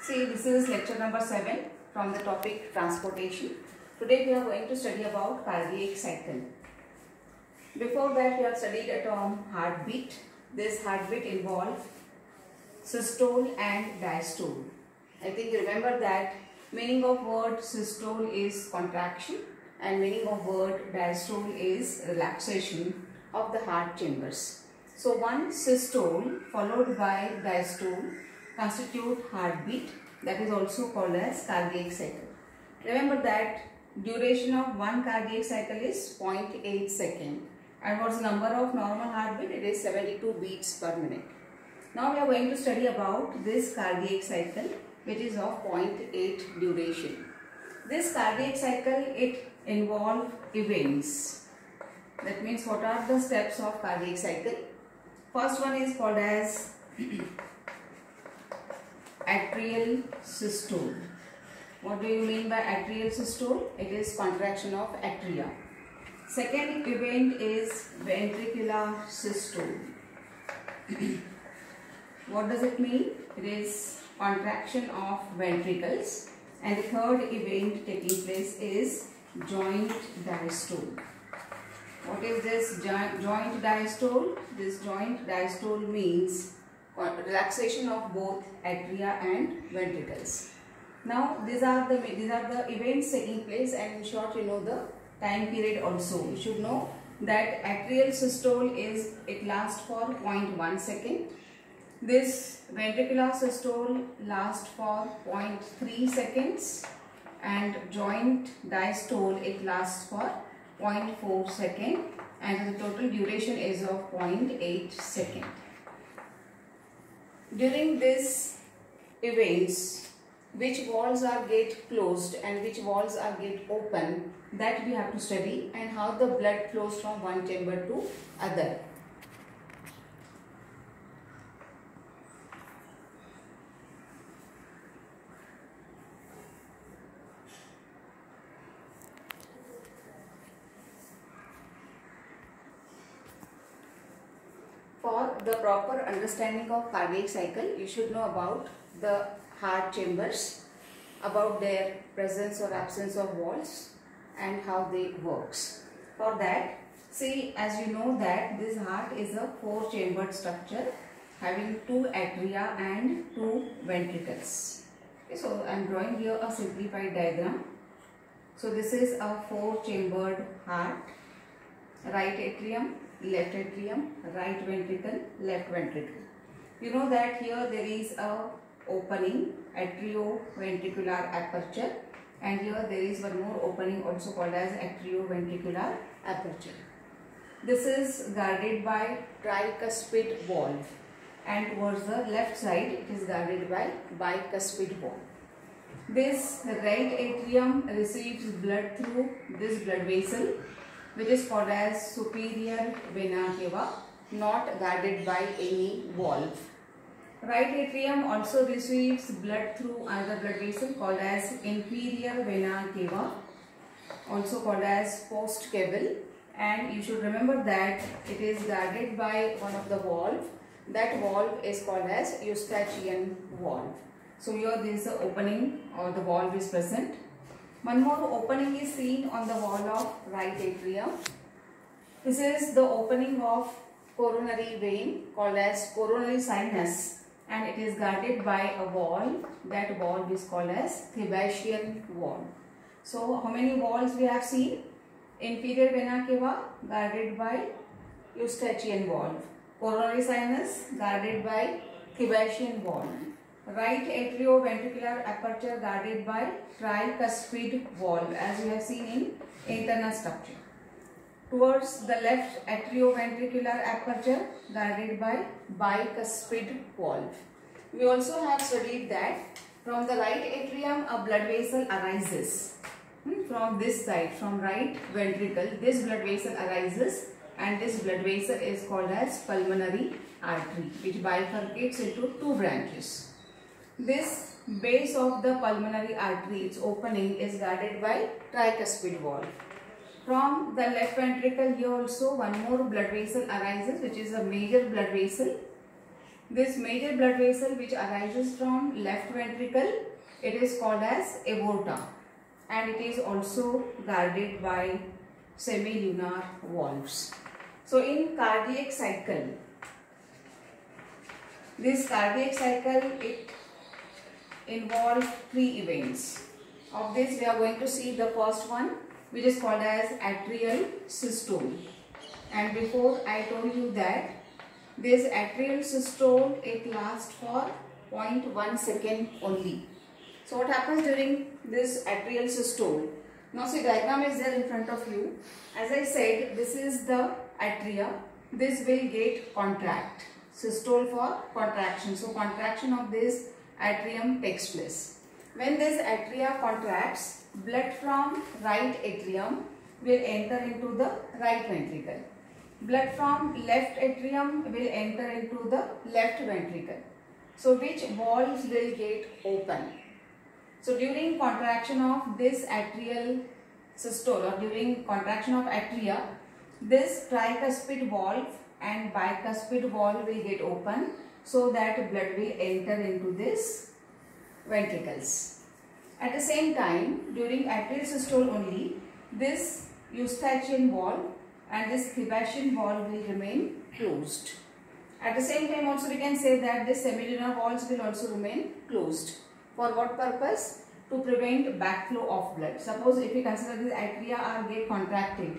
See, this is lecture number 7 from the topic transportation. Today we are going to study about cardiac cycle. Before that we have studied a term heartbeat. This heartbeat involves systole and diastole. I think you remember that meaning of word systole is contraction and meaning of word diastole is relaxation of the heart chambers. So one systole followed by diastole constitute heartbeat, that is also called as cardiac cycle. Remember that duration of one cardiac cycle is 0.8 second and what's the number of normal heartbeat? It is 72 beats per minute. Now we are going to study about this cardiac cycle which is of 0.8 duration. This cardiac cycle, it involves events. That means what are the steps of cardiac cycle? First one is called as atrial systole. What do you mean by atrial systole? It is contraction of atria. Second event is ventricular systole. What does it mean? It is contraction of ventricles. And the third event taking place is joint diastole. What is this joint diastole? This joint diastole means relaxation of both atria and ventricles. Now these are the events taking place, and in short you know the time period also. You should know that atrial systole it lasts for 0.1 second. This ventricular systole lasts for 0.3 seconds and joint diastole it lasts for 0.4 second and the total duration is of 0.8 second. During these events, which valves are get closed and which valves are get open, that we have to study, and how the blood flows from one chamber to other. For the proper understanding of cardiac cycle, you should know about the heart chambers, about their presence or absence of valves and how they works. For that, see, as you know that this heart is a 4-chambered structure having 2 atria and 2 ventricles. Okay, so I am drawing here a simplified diagram. So this is a 4-chambered heart, right atrium, left atrium, right ventricle, left ventricle. You know that here there is a opening, atrioventricular aperture, and here there is one more opening also called as atrioventricular aperture. This is guarded by tricuspid valve, and towards the left side it is guarded by bicuspid valve. This right atrium receives blood through this blood vessel which is called as superior vena cava, not guarded by any valve. Right atrium also receives blood through another blood vessel called as inferior vena cava, also called as postcaval, and you should remember that it is guarded by one of the valve. That valve is called as Eustachian valve. So here there is the opening or the valve is present. One more opening is seen on the wall of right atrium. This is the opening of coronary vein called as coronary sinus, and it is guarded by a valve. That valve is called as Thebasian valve. So how many valves we have seen? Inferior vena cava guarded by Eustachian valve. Coronary sinus guarded by Thebasian valve. Right atrioventricular aperture guarded by tricuspid valve, as you have seen in internal structure. Towards the left atrioventricular aperture guarded by bicuspid valve. We also have studied that from the right atrium a blood vessel arises. From this side, from right ventricle, this blood vessel arises, and this blood vessel is called as pulmonary artery, which bifurcates into 2 branches. This base of the pulmonary artery, its opening is guarded by tricuspid valve. From the left ventricle here also one more blood vessel arises, which is a major blood vessel. This major blood vessel which arises from left ventricle, it is called as aorta, and it is also guarded by semilunar valves. So in cardiac cycle, this cardiac cycle, it involves 3 events. Of this we are going to see the first one, which is called as atrial systole. And before I told you that this atrial systole, it lasts for 0.1 second only. So what happens during this atrial systole? Now see, diagram is there in front of you. As I said, this is the atria. This will get contract. Systole for contraction. So contraction of this atrium takes place. When this atria contracts, blood from right atrium will enter into the right ventricle. Blood from left atrium will enter into the left ventricle. So which valves will get open? So during contraction of this atrial systole, or during contraction of atria, this tricuspid valve and bicuspid valve will get open, so that blood will enter into this ventricles. At the same time, during atrial systole only, this Eustachian valve and this Sebacean valve will remain closed. At the same time also we can say that this semilunar valves will also remain closed. For what purpose? To prevent backflow of blood. Suppose if we consider the atria are get contracted,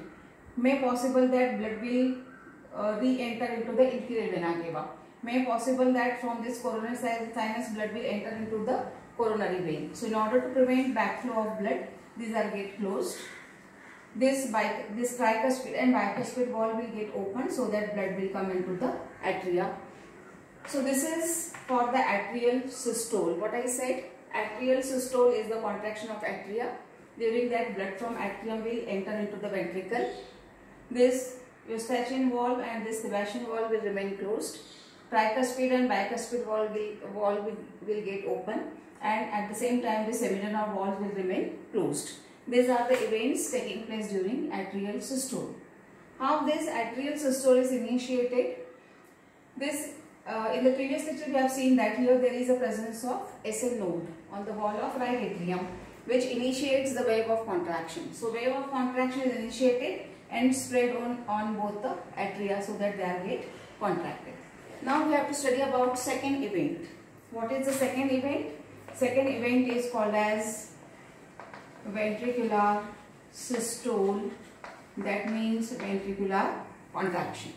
may possible that blood will re-enter into the inferior vena cava. May possible that from this coronary sinus blood will enter into the coronary vein. So in order to prevent backflow of blood, these are get closed. This tricuspid and bicuspid valve will get open, so that blood will come into the atria. So this is for the atrial systole. What I said, atrial systole is the contraction of atria. During that, blood from atrium will enter into the ventricle. This Eustachian valve and this Sebacean valve will remain closed. Tricuspid and bicuspid valve will get open, and at the same time the semilunar valve will remain closed. These are the events taking place during atrial systole. How this atrial systole is initiated? This in the previous lecture we have seen that here there is a presence of SA node on the wall of right atrium, which initiates the wave of contraction. So wave of contraction is initiated and spread on both the atria, so that they are get contracted. Now we have to study about second event. What is the second event? Second event is called as ventricular systole. That means ventricular contraction.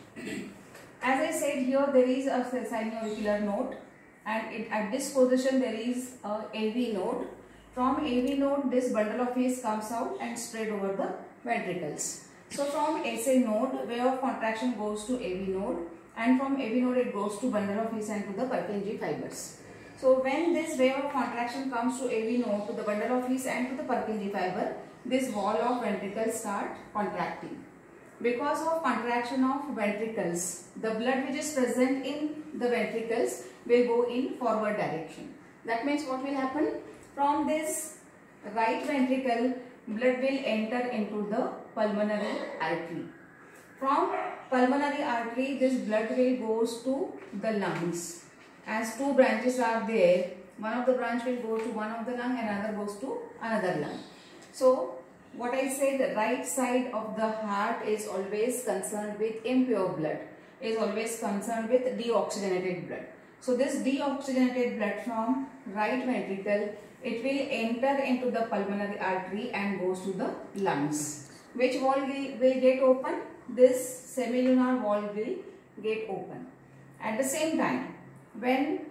As I said, here there is a sinoauricular node, and at this position there is a AV node. From AV node, this bundle of hairs comes out and spread over the ventricles. So from SA node, wave of contraction goes to AV node, and from AV node it goes to bundle of hairs and to the Purkinje fibers. So when this wave of contraction comes to AV node, to the bundle of hairs and to the Purkinje fiber, this wall of ventricles start contracting. Because of contraction of ventricles, the blood which is present in the ventricles will go in forward direction. That means what will happen? From this right ventricle, blood will enter into the pulmonary artery. From pulmonary artery, this blood will goes to the lungs. As two branches are there, one of the branch will go to one of the lung and another goes to another lung. So what I said, the right side of the heart is always concerned with impure blood, is always concerned with deoxygenated blood. So this deoxygenated blood from right ventricle, it will enter into the pulmonary artery and goes to the lungs. Which valve will get open? This semilunar valve will get open. At the same time, when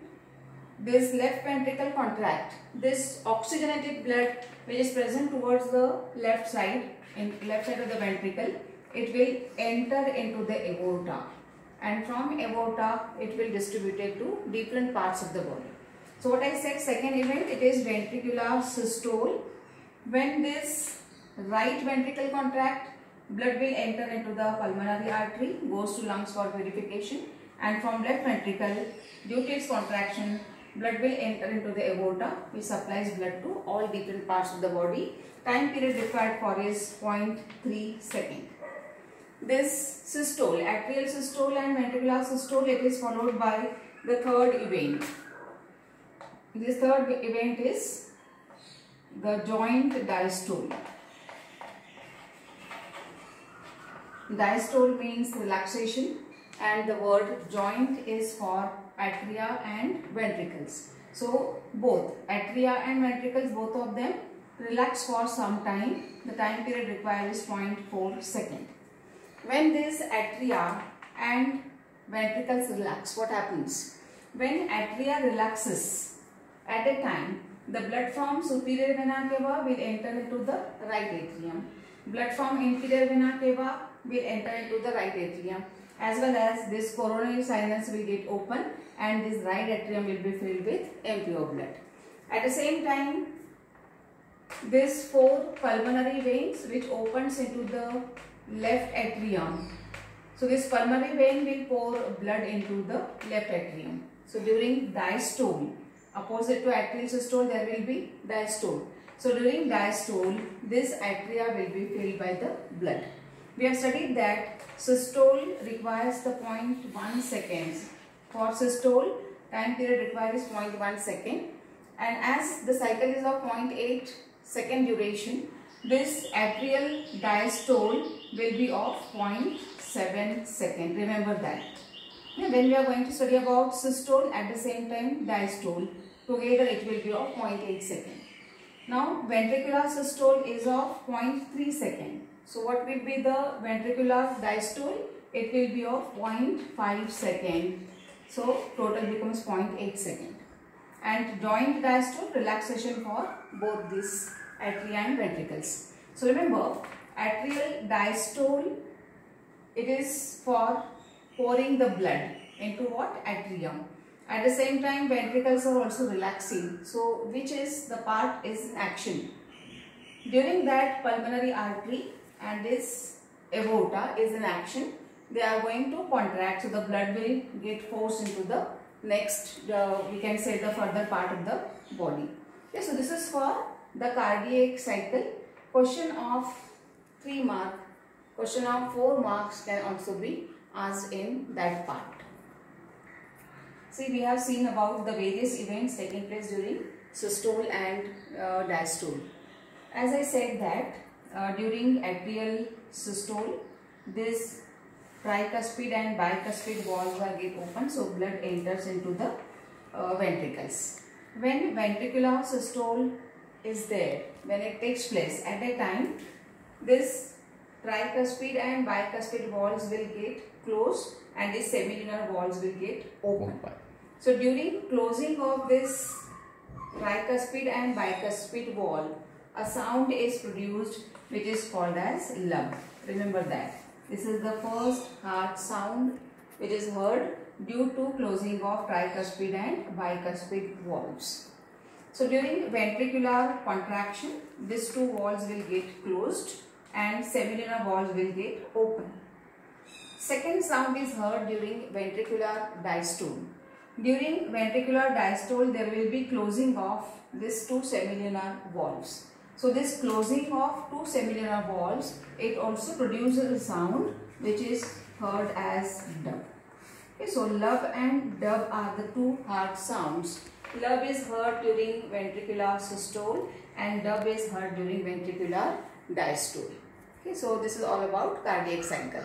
this left ventricle contract, this oxygenated blood which is present towards the left side, in left side of the ventricle, it will enter into the aorta, and from aorta it will distribute it to different parts of the body. So what I said, second event, it is ventricular systole. When this right ventricle contract, blood will enter into the pulmonary artery, goes to lungs for purification, and from left ventricle, due to its contraction, blood will enter into the aorta, which supplies blood to all different parts of the body. Time period required for is 0.3 second. This systole, atrial systole and ventricular systole, it is followed by the third event. This third event is the joint diastole. Diastole means relaxation, and the word joint is for atria and ventricles. So both atria and ventricles, both of them relax for some time. The time period required is 0.4 second. When this atria and ventricles relax, what happens? When atria relaxes at a time, the blood from superior vena cava will enter into the right atrium. Blood from inferior vena cava will enter into the right atrium, as well as this coronary sinus will get open and this right atrium will be filled with impure blood. At the same time, this 4 pulmonary veins which opens into the left atrium. So this pulmonary vein will pour blood into the left atrium. So during diastole, opposite to atrial systole, there will be diastole. So during diastole, this atria will be filled by the blood. We have studied that systole requires the 0.1 seconds. For systole, time period required is 0.1 second. And as the cycle is of 0.8 second duration, this atrial diastole will be of 0.7 second. Remember that. When we are going to study about systole, at the same time diastole, together it will be of 0.8 second. Now ventricular systole is of 0.3 second. So what will be the ventricular diastole? It will be of 0.5 second. So total becomes 0.8 second. And joint diastole, relaxation for both these atria and ventricles. So remember, atrial diastole, it is for pouring the blood into what? Atrium. At the same time, ventricles are also relaxing. So which is the part is in action. During that, pulmonary artery and this aorta is in action. They are going to contract, so the blood will get forced into the next, we can say the further part of the body. Okay, so this is for the cardiac cycle. Question of 3 marks, question of 4 marks can also be asked in that part. See, we have seen about the various events taking place during systole and diastole. As I said that during atrial systole, this tricuspid and bicuspid valves are get open, so blood enters into the ventricles. When ventricular systole is there, when it takes place at a time, this tricuspid and bicuspid valves will get closed and these semilunar valves will get open. So during closing of this tricuspid and bicuspid valve, a sound is produced which is called as lub. Remember that. This is the first heart sound which is heard due to closing of tricuspid and bicuspid valves. So during ventricular contraction, these 2 valves will get closed and semilunar valves will get open. Second sound is heard during ventricular diastole. During ventricular diastole, there will be closing of these 2 semilunar valves. So this closing of 2 semilunar valves, it also produces a sound which is heard as dub. Okay, so lub and dub are the 2 heart sounds. Lub is heard during ventricular systole and dub is heard during ventricular diastole. Okay, so this is all about cardiac cycle.